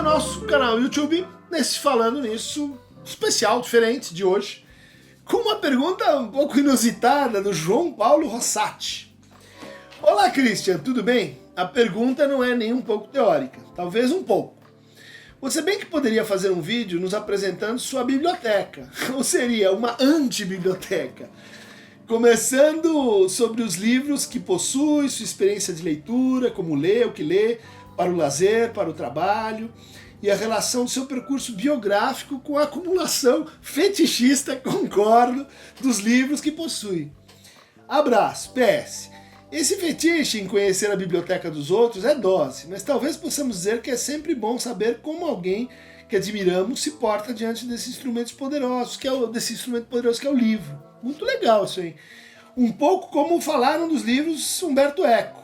ao nosso canal YouTube, nesse Falando Nisso especial, diferente de hoje, com uma pergunta um pouco inusitada do João Paulo Rossati. Olá, Christian, tudo bem? A pergunta não é nem um pouco teórica, talvez um pouco. Você bem que poderia fazer um vídeo nos apresentando sua biblioteca, ou seria uma anti-biblioteca, começando sobre os livros que possui, sua experiência de leitura, como lê, o que lê, para o lazer, para o trabalho, e a relação do seu percurso biográfico com a acumulação fetichista, concordo, dos livros que possui. Abraço, PS. Esse fetiche em conhecer a biblioteca dos outros é dose, mas talvez possamos dizer que é sempre bom saber como alguém que admiramos se porta diante desses instrumentos poderosos, desse instrumento poderoso que é o livro. Muito legal isso aí. Um pouco como falaram dos livros Umberto Eco.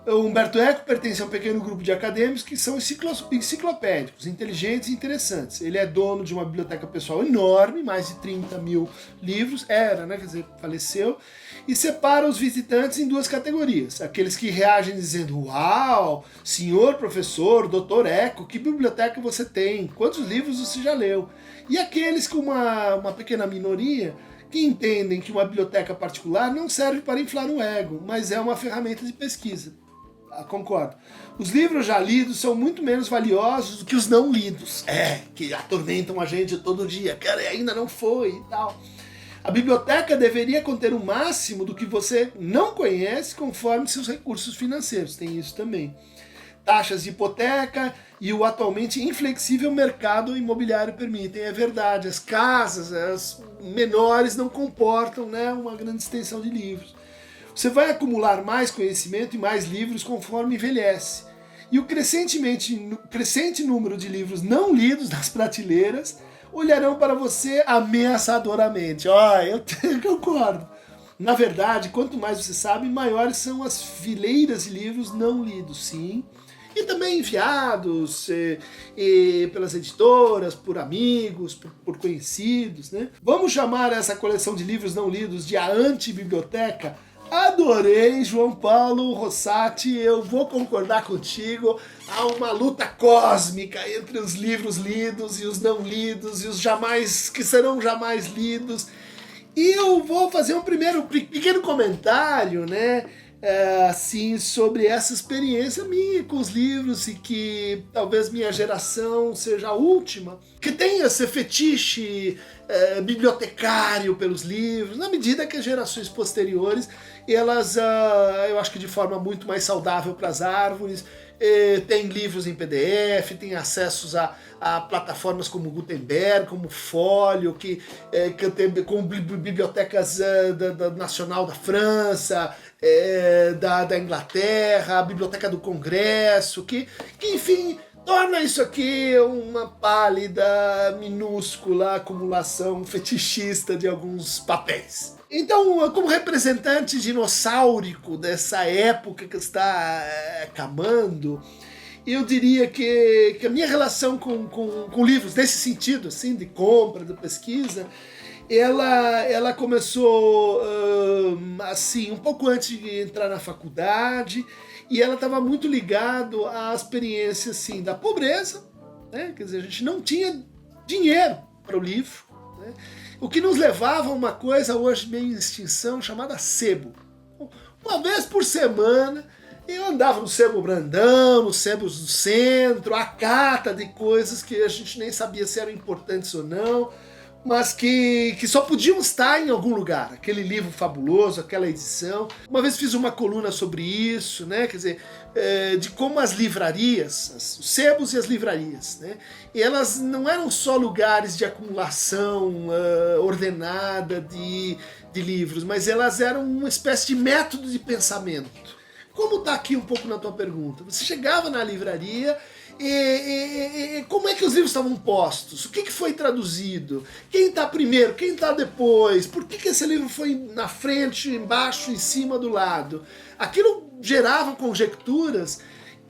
O Umberto Eco pertence a um pequeno grupo de acadêmicos que são enciclopédicos, inteligentes e interessantes. Ele é dono de uma biblioteca pessoal enorme, mais de 30 mil livros, quer dizer, faleceu, e separa os visitantes em duas categorias. Aqueles que reagem dizendo, uau, senhor professor, doutor Eco, que biblioteca você tem? Quantos livros você já leu? E aqueles com uma pequena minoria que entendem que uma biblioteca particular não serve para inflar o ego, mas é uma ferramenta de pesquisa. Concordo. Os livros já lidos são muito menos valiosos do que os não lidos. Que atormentam a gente todo dia. Cara, ainda não foi e tal. A biblioteca deveria conter o máximo do que você não conhece conforme seus recursos financeiros. Tem isso também. Taxas de hipoteca e o atualmente inflexível mercado imobiliário permitem. É verdade, as casas as menores não comportam, uma grande extensão de livros. Você vai acumular mais conhecimento e mais livros conforme envelhece. E o crescente número de livros não lidos nas prateleiras olharão para você ameaçadoramente. Eu concordo. Na verdade, quanto mais você sabe, maiores são as fileiras de livros não lidos, sim. E também enviados pelas editoras, por amigos, por conhecidos. Vamos chamar essa coleção de livros não lidos de a anti-biblioteca? Adorei, João Paulo Rossati, eu vou concordar contigo. Há uma luta cósmica entre os livros lidos e os não lidos, e os que serão jamais lidos. E eu vou fazer um primeiro pequeno comentário, assim, sobre essa experiência minha com os livros, e que talvez minha geração seja a última que tenha esse fetiche bibliotecário pelos livros, na medida que as gerações posteriores, elas, eu acho que de forma muito mais saudável para as árvores, tem livros em PDF, tem acessos a plataformas como Gutenberg, como Folio, com bibliotecas da Nacional da França, da Inglaterra, a Biblioteca do Congresso, que enfim, torna isso aqui uma pálida, minúscula acumulação fetichista de alguns papéis. Então, como representante dinossáurico dessa época que está acabando, eu diria que a minha relação com livros, nesse sentido, assim, de compra, de pesquisa, ela começou assim, um pouco antes de entrar na faculdade, e ela estava muito ligado à experiência assim, da pobreza, quer dizer, a gente não tinha dinheiro para o livro, o que nos levava a uma coisa hoje meio em extinção, chamada sebo. Uma vez por semana eu andava no Sebo Brandão, nos sebos do centro, a cata de coisas que a gente nem sabia se eram importantes ou não, mas que só podiam estar em algum lugar, aquele livro fabuloso, aquela edição. Uma vez fiz uma coluna sobre isso, quer dizer, de como as livrarias, os sebos e as livrarias, e elas não eram só lugares de acumulação ordenada de livros, mas elas eram uma espécie de método de pensamento. Como está aqui um pouco na tua pergunta, você chegava na livraria e como é que os livros estavam postos? O que foi traduzido? Quem está primeiro? Quem está depois? Por que esse livro foi na frente, embaixo, em cima, do lado? Aquilo gerava conjecturas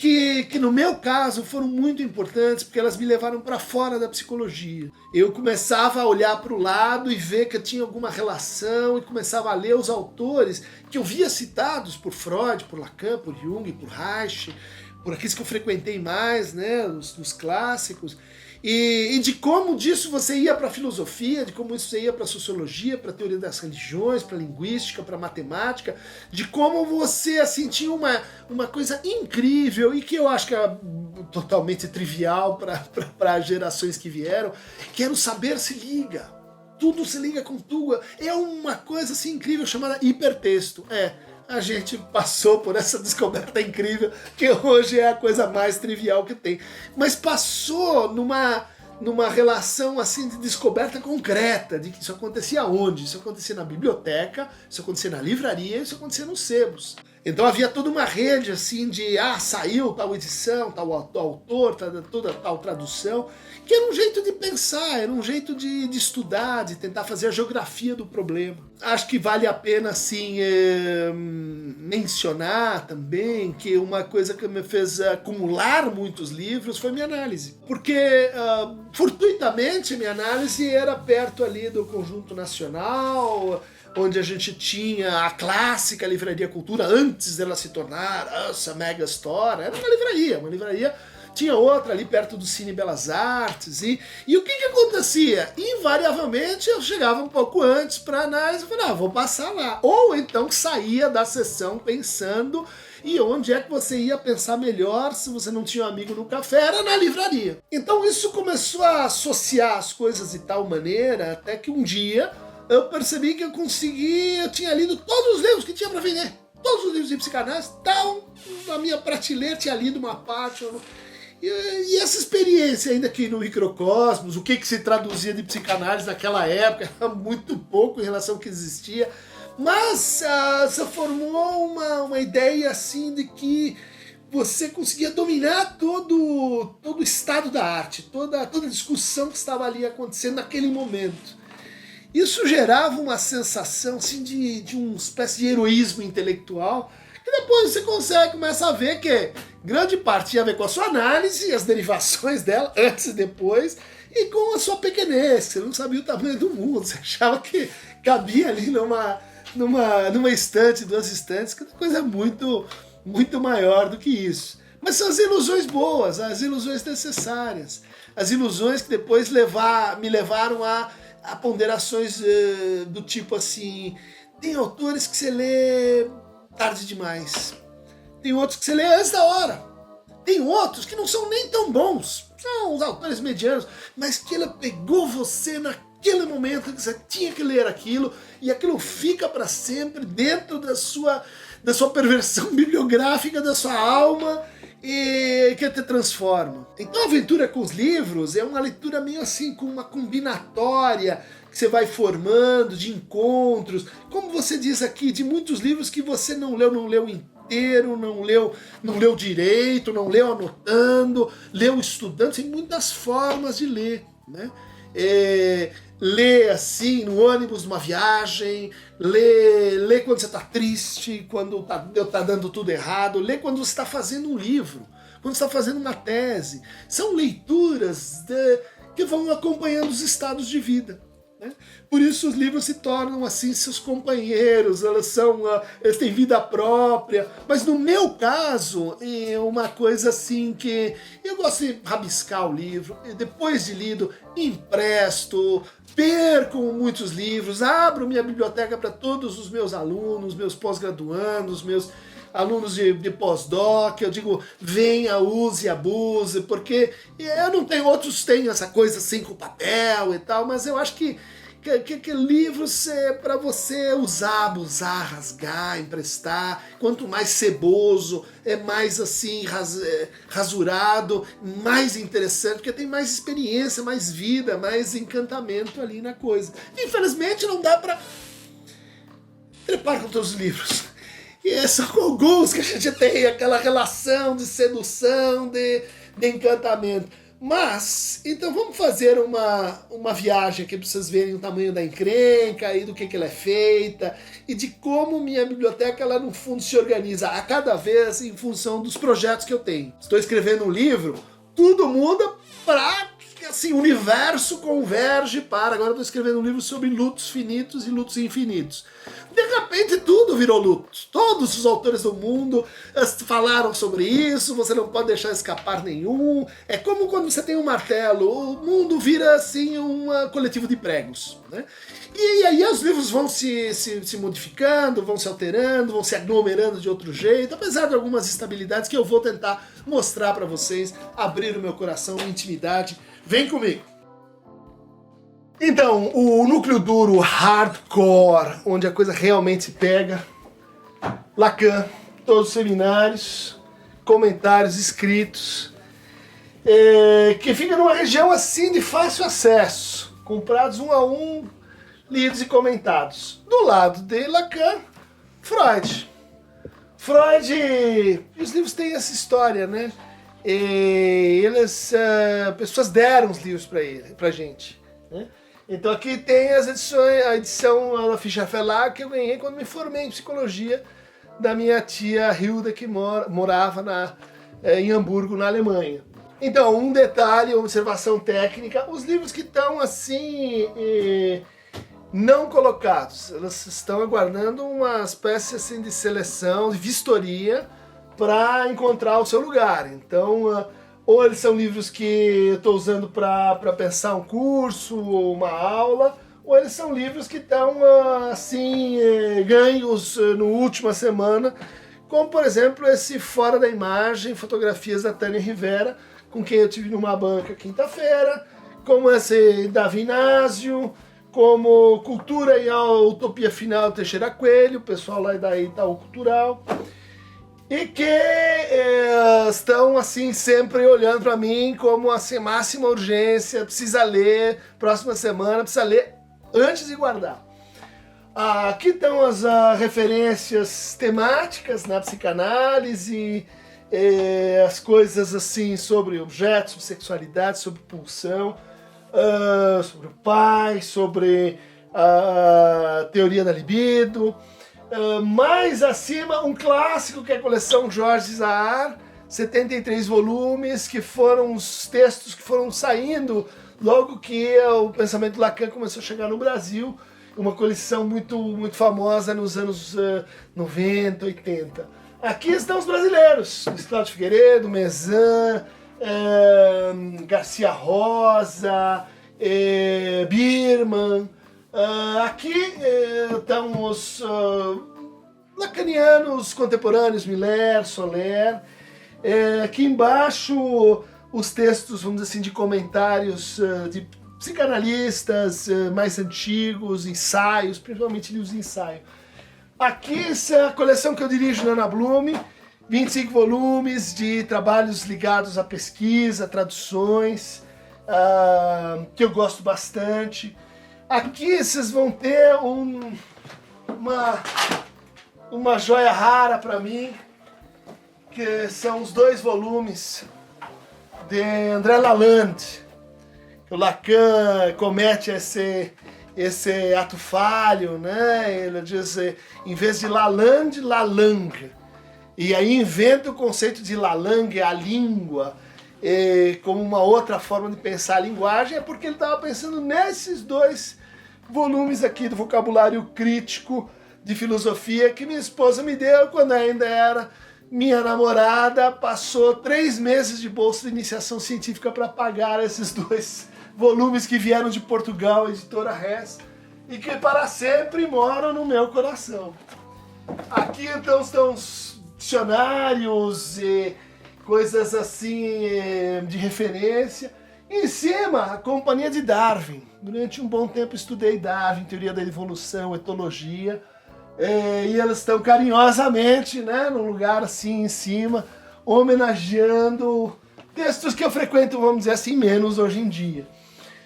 que no meu caso foram muito importantes, porque elas me levaram para fora da psicologia. Eu começava a olhar para o lado e ver que tinha alguma relação, e começava a ler os autores que eu via citados por Freud, por Lacan, por Jung, por Reich, por aqueles que eu frequentei mais, né, os clássicos, e de como disso você ia para a filosofia, de como isso você ia para a sociologia, para a teoria das religiões, para a linguística, para a matemática, de como você assim, tinha uma coisa incrível e que eu acho que é totalmente trivial para as gerações que vieram, que era o saber se liga. Tudo se liga com tudo. É uma coisa assim incrível chamada hipertexto. A gente passou por essa descoberta incrível, que hoje é a coisa mais trivial que tem. Mas passou numa relação assim de descoberta concreta, de que isso acontecia onde? Isso acontecia na biblioteca, isso acontecia na livraria, isso acontecia nos sebos. Então havia toda uma rede assim de, saiu tal edição, tal autor, toda tal tradução, que era um jeito de pensar, era um jeito de estudar, de tentar fazer a geografia do problema. Acho que vale a pena assim mencionar também que uma coisa que me fez acumular muitos livros foi minha análise. Porque fortuitamente minha análise era perto ali do Conjunto Nacional, onde a gente tinha a clássica Livraria Cultura, antes dela se tornar essa mega store. Era uma livraria, tinha outra ali perto do Cine Belas Artes, e o que acontecia? Invariavelmente eu chegava um pouco antes para análise e falava, vou passar lá. Ou então saía da sessão pensando, e onde é que você ia pensar melhor se você não tinha um amigo no café? Era na livraria. Então isso começou a associar as coisas de tal maneira, até que um dia eu percebi que eu tinha lido todos os livros que tinha para vender. Todos os livros de psicanálise estavam na minha prateleira, tinha lido uma parte. E essa experiência ainda aqui no microcosmos, o que se traduzia de psicanálise naquela época, era muito pouco em relação ao que existia. Mas se formou uma ideia assim de que você conseguia dominar todo o estado da arte, toda a discussão que estava ali acontecendo naquele momento. Isso gerava uma sensação assim, de uma espécie de heroísmo intelectual, que depois você começa a ver que grande parte tinha a ver com a sua análise, as derivações dela, antes e depois, e com a sua pequenez, você não sabia o tamanho do mundo, você achava que cabia ali numa estante, 2 estantes, que é uma coisa muito, muito maior do que isso. Mas são as ilusões boas, as ilusões necessárias, as ilusões que depois me levaram a ponderações do tipo assim, tem autores que você lê tarde demais, tem outros que você lê antes da hora, tem outros que não são nem tão bons, são os autores medianos, mas que ela pegou você naquele momento que você tinha que ler aquilo, e aquilo fica para sempre dentro da sua perversão bibliográfica, da sua alma, e que te transforma. Então a aventura com os livros é uma leitura meio assim, com uma combinatória que você vai formando, de encontros, como você diz aqui, de muitos livros que você não leu inteiro, não leu direito, não leu anotando, leu estudando, tem muitas formas de ler, né? Lê assim, no ônibus, numa viagem, lê quando você está triste, quando tá dando tudo errado, lê quando você está fazendo um livro, quando você está fazendo uma tese. São leituras que vão acompanhando os estados de vida, né? Por isso os livros se tornam assim seus companheiros, eles têm vida própria. Mas no meu caso, é uma coisa assim que eu gosto de rabiscar o livro, e depois de lido, empresto, perco muitos livros, abro minha biblioteca para todos os meus alunos, meus pós-graduandos, meus alunos de pós-doc, eu digo, venha, use, abuse, porque eu não tenho, outros têm essa coisa assim com papel e tal, mas eu acho que livros é para você usar, abusar, rasgar, emprestar. Quanto mais ceboso, é mais assim, rasurado, mais interessante, porque tem mais experiência, mais vida, mais encantamento ali na coisa. Infelizmente não dá para trepar com todos os livros. E é só com alguns que a gente tem aquela relação de sedução, de encantamento. Mas, então vamos fazer uma viagem aqui para vocês verem o tamanho da encrenca e do que ela é feita e de como minha biblioteca, ela no fundo se organiza a cada vez em função dos projetos que eu tenho. Estou escrevendo um livro, tudo muda para assim, o universo converge para... Agora eu estou escrevendo um livro sobre lutos finitos e lutos infinitos. De repente tudo virou luto. Todos os autores do mundo falaram sobre isso, você não pode deixar escapar nenhum. É como quando você tem um martelo, o mundo vira assim um coletivo de pregos, né? E aí os livros vão se modificando, vão se alterando, vão se aglomerando de outro jeito, apesar de algumas instabilidades que eu vou tentar mostrar para vocês, abrir o meu coração, intimidade. Vem comigo! Então, o núcleo duro, hardcore, onde a coisa realmente pega, Lacan, todos os seminários, comentários escritos, que fica numa região assim de fácil acesso, comprados um a um, lidos e comentados. Do lado de Lacan, Freud. Freud, os livros têm essa história, né? E pessoas deram os livros pra gente, né? Então aqui tem as edições, a edição da Ficha Felar que eu ganhei quando me formei em psicologia da minha tia Hilda, que morava em Hamburgo, na Alemanha. Então, um detalhe, uma observação técnica, os livros que estão assim, não colocados, elas estão aguardando uma espécie assim, de seleção, de vistoria, para encontrar o seu lugar. Então, ou eles são livros que eu estou usando para pensar um curso ou uma aula, ou eles são livros que estão assim, ganhos na última semana, como por exemplo esse Fora da Imagem, fotografias da Tânia Rivera, com quem eu tive numa banca quinta-feira, como esse Davi Inácio, como Cultura e a Utopia Final, Teixeira Coelho, o pessoal lá da Itaú Cultural, e que estão assim sempre olhando para mim como assim, máxima urgência, precisa ler, próxima semana, precisa ler antes de guardar. Aqui estão as referências temáticas na psicanálise, as coisas assim sobre objetos, sobre sexualidade, sobre pulsão, sobre o pai, sobre a teoria da libido. Mais acima, um clássico que é a coleção Jorge Zahar, 73 volumes, que foram os textos que foram saindo logo que o pensamento Lacan começou a chegar no Brasil, uma coleção muito, muito famosa nos anos 90, 80. Aqui estão os brasileiros, Cláudio Figueiredo, Mezan, Garcia Rosa, Birman. Aqui estão os lacanianos contemporâneos, Miller, Soler. Aqui embaixo os textos, vamos dizer assim, de comentários de psicanalistas mais antigos, ensaios, principalmente livros de ensaio. Aqui essa é a coleção que eu dirijo na Ana Blume, 25 volumes de trabalhos ligados à pesquisa, traduções, que eu gosto bastante. Aqui vocês vão ter uma joia rara para mim, que são os 2 volumes de André Lalande. O Lacan comete esse ato falho, né? Ele diz, em vez de Lalande, Lalang. E aí inventa o conceito de Lalang, a língua, como uma outra forma de pensar a linguagem, é porque ele estava pensando nesses 2 volumes aqui do vocabulário crítico de filosofia que minha esposa me deu quando ainda era minha namorada. Passou 3 meses de bolsa de iniciação científica para pagar esses 2 volumes que vieram de Portugal, editora Res, e que para sempre moram no meu coração. Aqui então estão os dicionários e coisas assim de referência. Em cima, a Companhia de Darwin. Durante um bom tempo estudei Darwin, teoria da evolução, etologia, e elas estão carinhosamente, né, num lugar assim em cima, homenageando textos que eu frequento, vamos dizer assim, menos hoje em dia.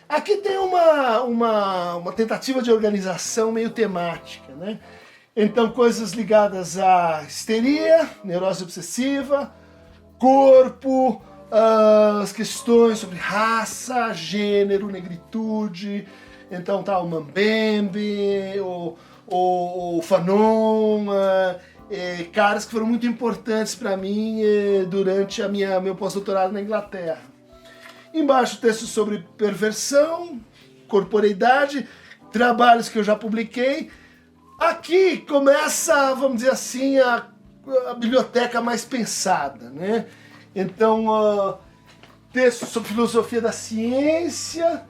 Aqui tem uma tentativa de organização meio temática, né? Então, coisas ligadas à histeria, neurose obsessiva, corpo, as questões sobre raça, gênero, negritude. Então tá o Mambembe, o Fanon, caras que foram muito importantes para mim durante meu pós-doutorado na Inglaterra. Embaixo textos sobre perversão, corporeidade, trabalhos que eu já publiquei. Aqui começa, vamos dizer assim, a biblioteca mais pensada, né? Então, textos sobre filosofia da ciência,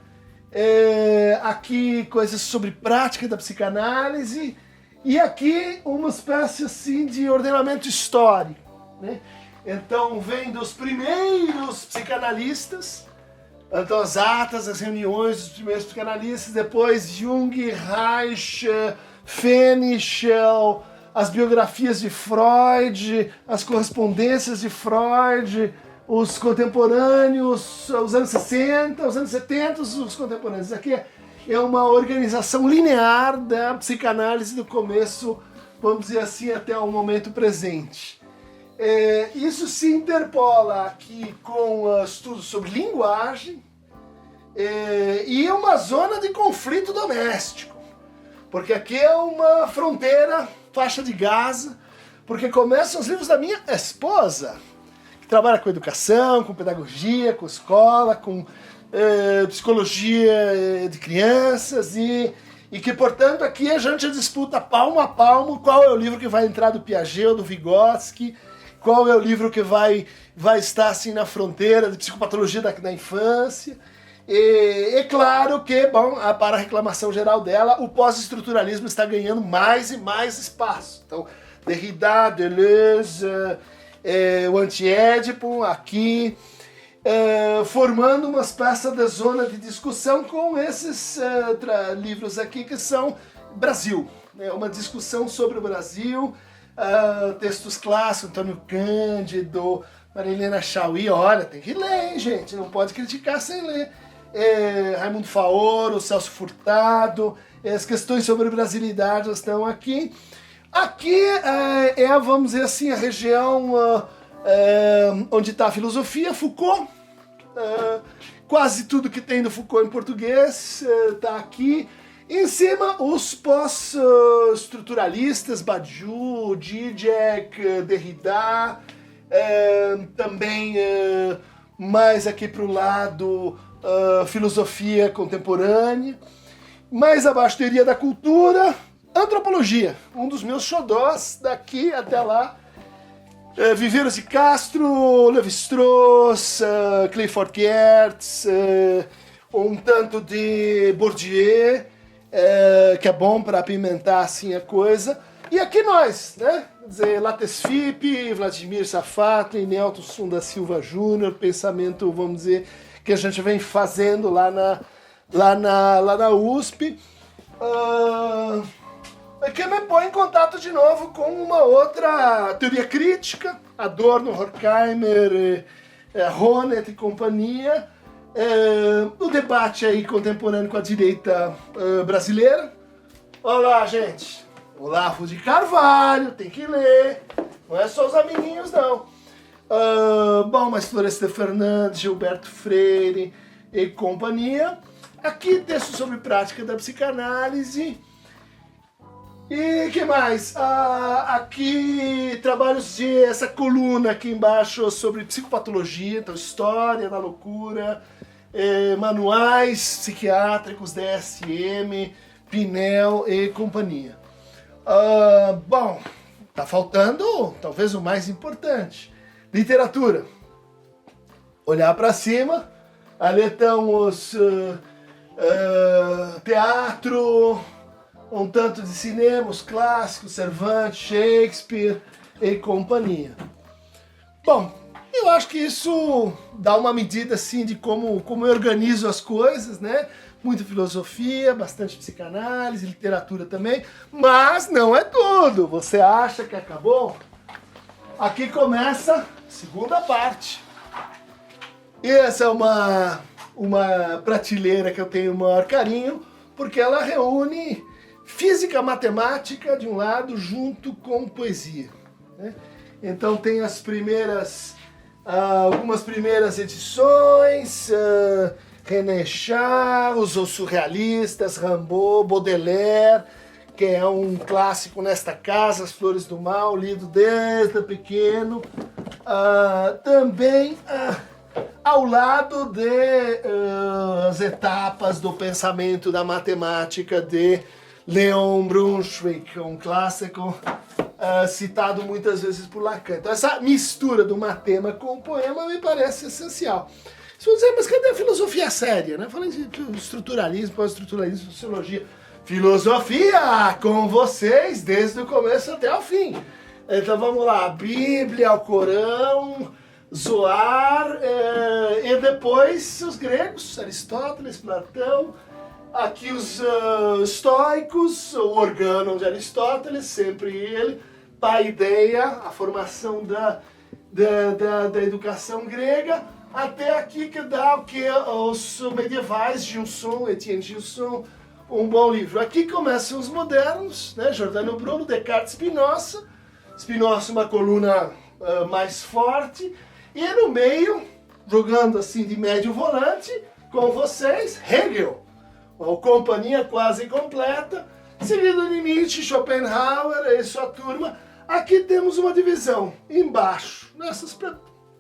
aqui coisas sobre prática da psicanálise, e aqui uma espécie assim de ordenamento histórico, né? Então vem dos primeiros psicanalistas, então as atas, as reuniões dos primeiros psicanalistas, depois Jung, Reich, Fenichel, as biografias de Freud, as correspondências de Freud, os contemporâneos, os anos 60, os anos 70, os contemporâneos. Isso aqui é uma organização linear da psicanálise do começo, vamos dizer assim, até o momento presente. Isso se interpola aqui com estudos sobre linguagem e uma zona de conflito doméstico, porque aqui é uma fronteira, faixa de Gaza, porque começam os livros da minha esposa, que trabalha com educação, com pedagogia, com escola, com psicologia de crianças e que, portanto, aqui a gente disputa palmo a palmo qual é o livro que vai entrar do Piaget ou do Vygotsky, qual é o livro que vai estar assim na fronteira de psicopatologia da infância. E é claro que, bom, para a reclamação geral dela, o pós-estruturalismo está ganhando mais e mais espaço. Então, Derrida, Deleuze, o Anti-Édipo, aqui, formando uma espécie de zona de discussão com esses livros aqui que são Brasil, né? Uma discussão sobre o Brasil, textos clássicos, Antônio Cândido, Marilena Chauí, olha, tem que ler, hein, gente, não pode criticar sem ler. Raimundo Faoro, Celso Furtado, as questões sobre brasilidade estão aqui. Aqui vamos dizer assim, a região onde está a filosofia, Foucault. Quase tudo que tem do Foucault em português está aqui. Em cima, os pós-estruturalistas, Badiou, Zizek, Derrida, também mais aqui para o lado, filosofia contemporânea. Mais abaixo, teoria da cultura, antropologia, um dos meus xodós daqui até lá. Viveiros de Castro, Lévi-Strauss, Clifford Geertz, um tanto de Bourdieu, que é bom para apimentar assim a coisa. E aqui nós, né? Quer dizer, Lattes Fipe, Vladimir Safatli, Nelson da Silva Júnior, pensamento, vamos dizer, que a gente vem fazendo lá na USP. Que me põe em contato de novo com uma outra teoria crítica, Adorno, Horkheimer, Honneth e companhia, o debate aí contemporâneo com a direita brasileira. Olá, gente! Olavo de Carvalho, tem que ler, não é só os amiguinhos, não. Bom, mas Florestan Fernandes, Gilberto Freire e companhia. Aqui texto sobre prática da psicanálise. E que mais? Aqui trabalhos essa coluna aqui embaixo sobre psicopatologia, então história da loucura, manuais psiquiátricos, DSM, Pinel e companhia. Bom, tá faltando talvez o mais importante, literatura. Olhar para cima, ali estão os teatro, um tanto de cinema, os clássicos, Cervantes, Shakespeare e companhia. Bom, eu acho que isso dá uma medida assim de como eu organizo as coisas, né? Muita filosofia, bastante psicanálise, literatura também, mas não é tudo. Você acha que acabou? Aqui começa a segunda parte. E essa é uma prateleira que eu tenho o maior carinho, porque ela reúne física, matemática de um lado, junto com poesia, né? Então tem as primeiras, algumas primeiras edições, René Char, os surrealistas, Rimbaud, Baudelaire, que é um clássico nesta casa, As Flores do Mal, lido desde pequeno. Também ao lado de as etapas do pensamento da matemática de Leon Brunswick, um clássico citado muitas vezes por Lacan. Então essa mistura do matema com o poema me parece essencial. Você vai dizer, mas cadê a filosofia séria? Né? Falei de estruturalismo, pós-estruturalismo, sociologia. Filosofia com vocês desde o começo até o fim. Então vamos lá, a Bíblia, o Corão, Zoar, e depois os gregos, Aristóteles, Platão, aqui os estoicos, o Organon de Aristóteles, sempre ele, Paideia, a formação da educação grega, até aqui que dá o que os medievais, Gilson, Etienne Gilson, um bom livro. Aqui começam os modernos, né? Giordano Bruno, Descartes, Spinoza uma coluna mais forte, e no meio, jogando assim de médio volante, com vocês, Hegel, uma companhia quase completa, seguido de Nietzsche, Schopenhauer e sua turma. Aqui temos uma divisão embaixo, nessas,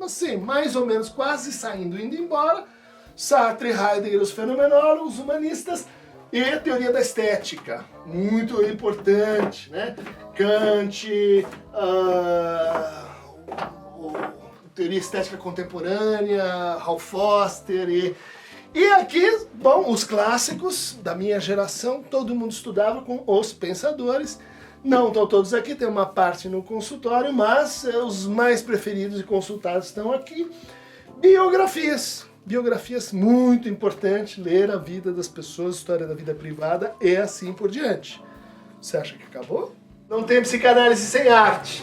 assim, mais ou menos quase saindo, indo embora, Sartre, Heidegger, os fenomenólogos, humanistas, e a teoria da estética, muito importante, né? Kant, teoria estética contemporânea, Ralph Foster, e aqui, bom, os clássicos da minha geração, todo mundo estudava com os pensadores, não estão todos aqui, tem uma parte no consultório, mas os mais preferidos e consultados estão aqui. Biografias muito importante, ler a vida das pessoas, história da vida privada e assim por diante. Você acha que acabou? Não tem psicanálise sem arte.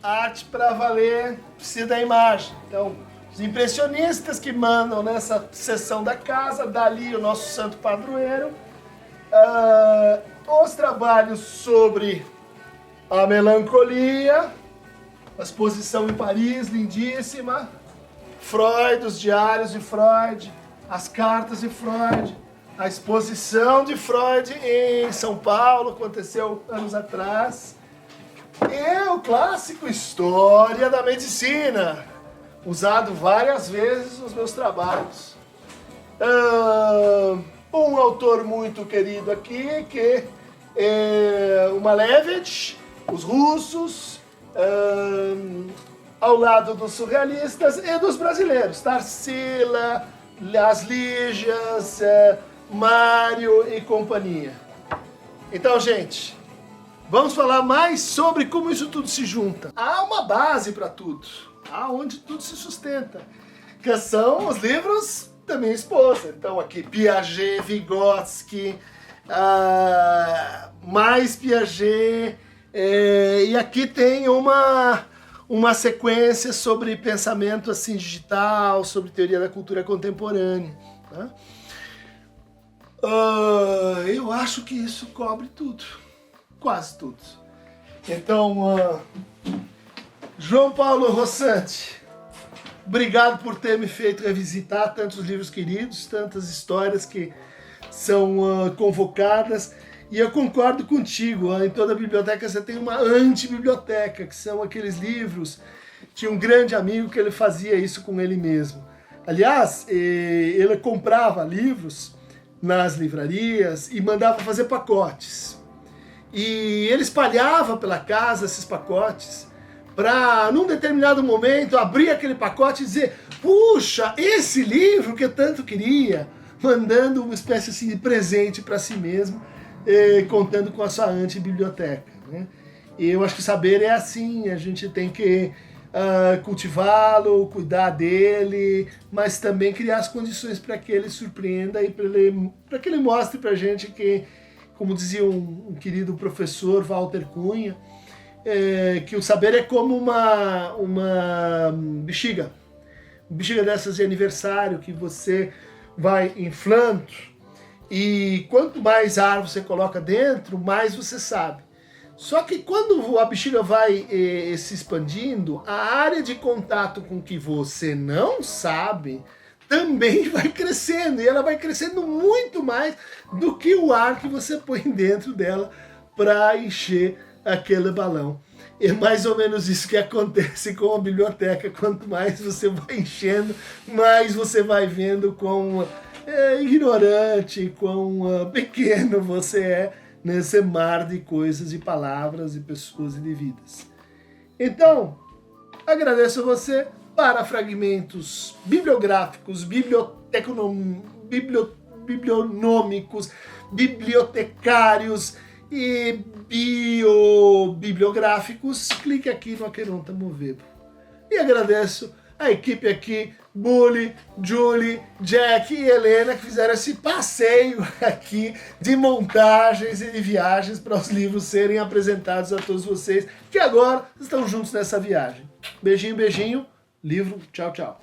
Arte para valer precisa da imagem. Então, os impressionistas que mandam nessa sessão da casa, dali o nosso santo padroeiro, os trabalhos sobre a melancolia, a exposição em Paris, lindíssima, Freud, os diários de Freud, as cartas de Freud, a exposição de Freud em São Paulo, aconteceu anos atrás, e o clássico História da Medicina, usado várias vezes nos meus trabalhos. Um autor muito querido aqui, que é o Malevich, os russos, ao lado dos surrealistas e dos brasileiros, Tarsila, As Lígias, Mário e companhia. Então, gente, vamos falar mais sobre como isso tudo se junta. Há uma base para tudo, há onde tudo se sustenta, que são os livros da minha esposa. Então aqui Piaget, Vygotsky, mais Piaget, e aqui tem uma sequência sobre pensamento assim digital, sobre teoria da cultura contemporânea. Tá? Eu acho que isso cobre tudo, quase tudo. Então, João Paulo Rossante, obrigado por ter me feito revisitar tantos livros queridos, tantas histórias que são convocadas. E eu concordo contigo, em toda biblioteca você tem uma antibiblioteca, que são aqueles livros. Tinha um grande amigo que ele fazia isso com ele mesmo. Aliás, ele comprava livros nas livrarias e mandava fazer pacotes. E ele espalhava pela casa esses pacotes para, num determinado momento, abrir aquele pacote e dizer: puxa, esse livro que eu tanto queria, mandando uma espécie assim, de presente para si mesmo, contando com a sua antibiblioteca. Né? E eu acho que saber é assim, a gente tem que cultivá-lo, cuidar dele, mas também criar as condições para que ele surpreenda e para que ele mostre para a gente que, como dizia um querido professor, Walter Cunha, que o saber é como uma bexiga dessas de aniversário que você vai inflando, e quanto mais ar você coloca dentro, mais você sabe. Só que quando a bexiga vai se expandindo, a área de contato com que você não sabe também vai crescendo, e ela vai crescendo muito mais do que o ar que você põe dentro dela para encher aquele balão. É mais ou menos isso que acontece com a biblioteca. Quanto mais você vai enchendo, mais você vai vendo quão ignorante, quão pequeno você é nesse mar de coisas e palavras e pessoas e de vidas. Então, agradeço a você para fragmentos bibliográficos, biblionômicos, bibliotecários e biobibliográficos. Clique aqui no Aqueronta Movebo. E agradeço a equipe aqui, Bully, Julie, Jack e Helena, que fizeram esse passeio aqui de montagens e de viagens para os livros serem apresentados a todos vocês, que agora estão juntos nessa viagem. Beijinho, beijinho. Livro, tchau, tchau.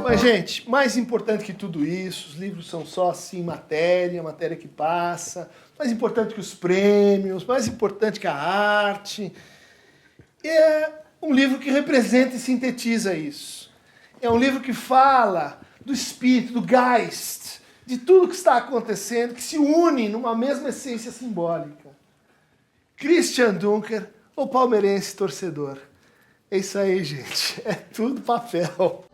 Mas, gente, mais importante que tudo isso, os livros são só assim matéria que passa, mais importante que os prêmios, mais importante que a arte. É um livro que representa e sintetiza isso. É um livro que fala do espírito, do Geist, de tudo que está acontecendo, que se une numa mesma essência simbólica. Christian Dunker, o palmeirense torcedor. É isso aí, gente. É tudo papel.